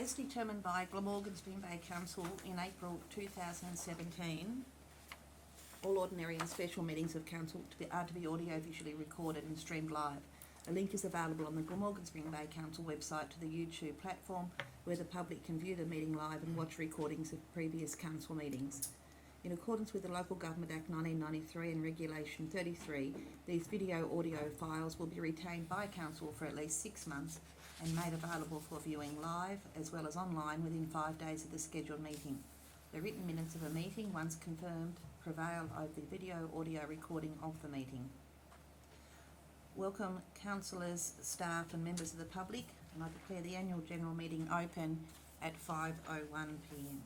As determined by Glamorgan Spring Bay Council in April 2017, all ordinary and special meetings of council are to be audio-visually recorded and streamed live. A link is available on the Glamorgan Spring Bay Council website to the YouTube platform, where the public can view the meeting live and watch recordings of previous council meetings. In accordance with the Local Government Act 1993 and Regulation 33, these video-audio files will be retained by council for at least 6 months and made available for viewing live as well as online within 5 days of the scheduled meeting. The written minutes of a meeting, once confirmed, prevail over the video-audio recording of the meeting. Welcome councillors, staff and members of the public, and I declare the annual general meeting open at 5:01 p.m.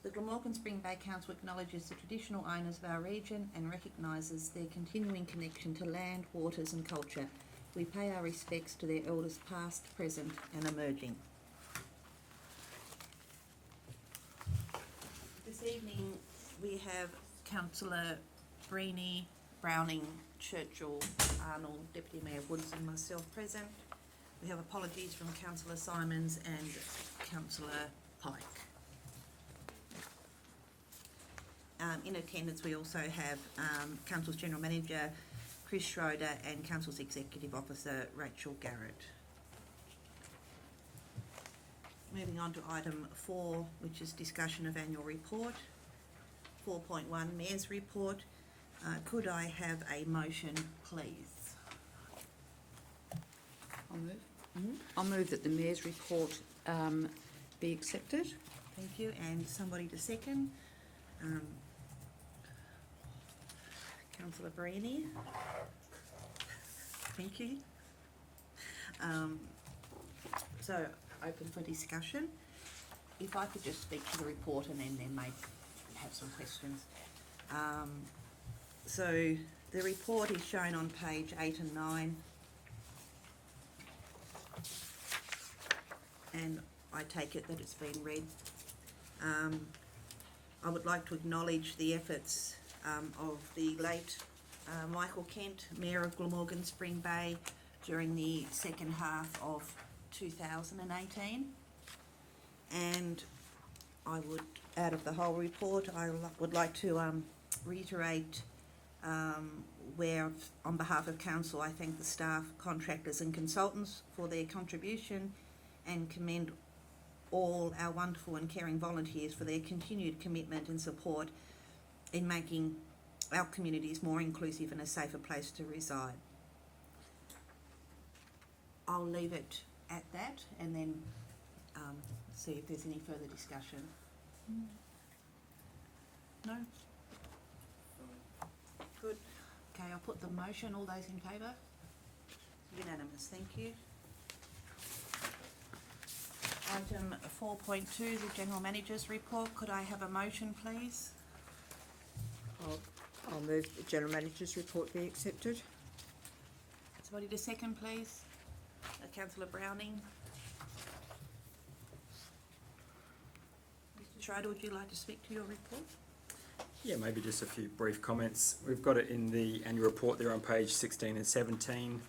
The Glamorgan Spring Bay Council acknowledges the traditional owners of our region and recognises their continuing connection to land, waters and culture. We pay our respects to their elders past, present and emerging. This evening we have Councillor Breeny, Browning, Churchill, Arnold, Deputy Mayor Woods and myself present. We have apologies from Councillor Simons and Councillor Pike. In attendance we also have Council's General Manager Chris Schroeder and Council's Executive Officer Rachel Garrett. Moving on to item 4, which is discussion of annual report. 4.1, Mayor's report. Could I have a motion, please? I'll move. I'll move that the Mayor's report be accepted. Thank you. And somebody to second? Councillor Breeny. Thank you. So, open for discussion. If I could just speak to the report and then have some questions. So the report is shown on page 8 and 9, and I take it that it's been read. I would like to acknowledge the efforts of the late Michael Kent, Mayor of Glamorgan Spring Bay, during the second half of 2018. And I would, out of the whole report, I would like to reiterate where, on behalf of Council, I thank the staff, contractors and consultants for their contribution and commend all our wonderful and caring volunteers for their continued commitment and support in making our communities more inclusive and a safer place to reside. I'll leave it at that and then see if there's any further discussion. No? Good. Okay, I'll put the motion. All those in favour? Unanimous. Thank you. Item 4.2, the General Manager's report. Could I have a motion, please? I'll move the General Manager's report be accepted. Somebody to second, please. Councillor Browning. Mr. Schroeder, would you like to speak to your report? Yeah, maybe just a few brief comments. We've got it in the annual report there on page 16 and 17.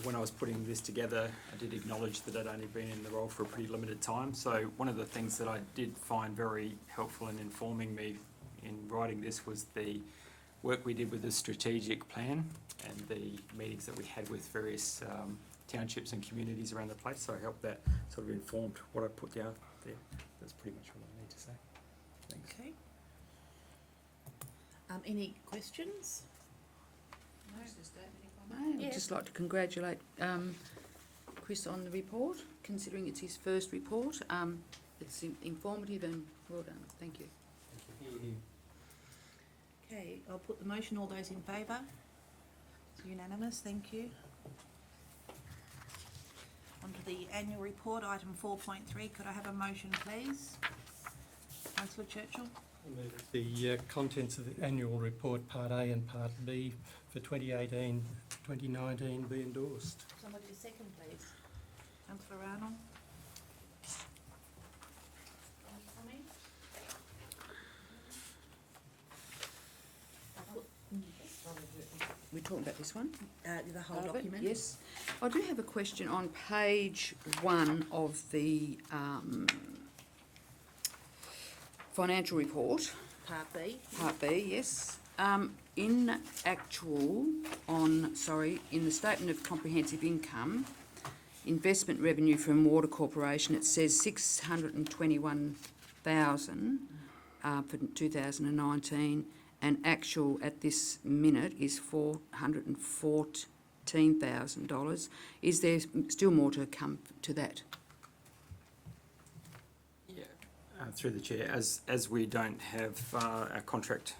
When I was putting this together, I did acknowledge that I'd only been in the role for a pretty limited time. So one of the things that I did find very helpful in informing me in writing this was the work we did with the strategic plan and the meetings that we had with various townships and communities around the place. So I hope that sort of informed what I put down there. That's pretty much what I need to say. Thanks. Okay. Any questions? I'd just like to congratulate Chris on the report, considering it's his first report. It's informative and well done. Thank you. Thank you. Okay, I'll put the motion. All those in favour? It's unanimous. Thank you. On to the annual report, item 4.3. Could I have a motion, please? Councillor Churchill. The contents of the annual report, Part A and Part B for 2018-2019 be endorsed. Somebody to second, please. Councillor Arnold. We talking about this one? The whole Part of it, document? yes. I do have a question on page 1 of the financial report, Part B? Part B, yes. In the statement of comprehensive income, investment revenue from Water Corporation, it says 621,000 for 2019, and actual at this minute is $414,000. Is there still more to come to that? Yeah, through the chair, as we don't have our contract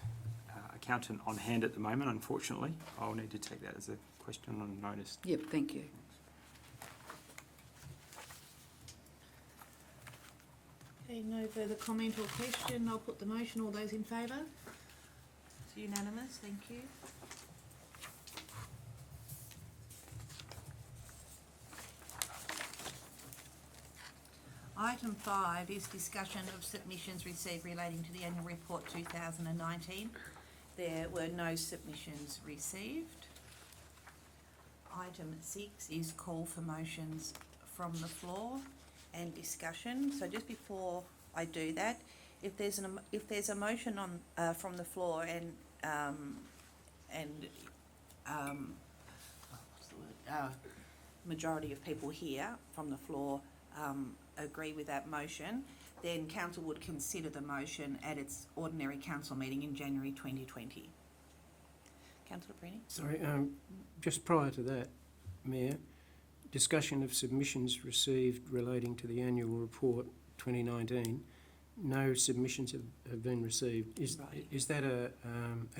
accountant on hand at the moment, unfortunately, I'll need to take that as a question on notice. Yep, thank you. Okay, no further comment or question. I'll put the motion. All those in favour? It's unanimous, thank you. Item 5 is discussion of submissions received relating to the annual report 2019. There were no submissions received. Item 6 is call for motions from the floor and discussion. So just before I do that, if there's a motion on from the floor and what's the word? Majority of people here from the floor agree with that motion, then council would consider the motion at its ordinary council meeting in January 2020. Councillor Brenny? Sorry, just prior to that, Mayor, discussion of submissions received relating to the annual report 2019. No submissions have been received. Right. Is that a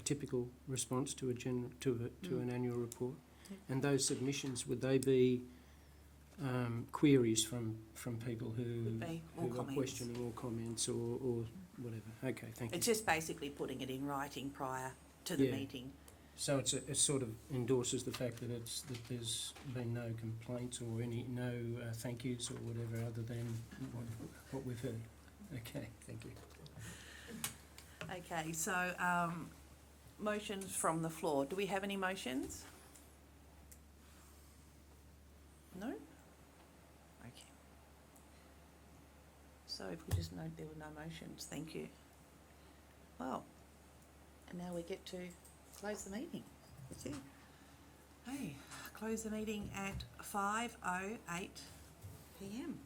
typical response to an annual report? Yep. And those submissions, would they be queries from people who Would be, or are comments. questioning or comments or whatever? Okay, thank you. It's just basically putting it in writing prior to the Yeah. meeting. So it sort of endorses the fact that there's been no complaints or no thank yous or whatever other than what we've heard. Okay, thank you. Okay, so motions from the floor. Do we have any motions? No? Okay. So if we just note there were no motions, thank you. Well, and now we get to close the meeting. That's it. Hey, close the meeting at 5:08 PM.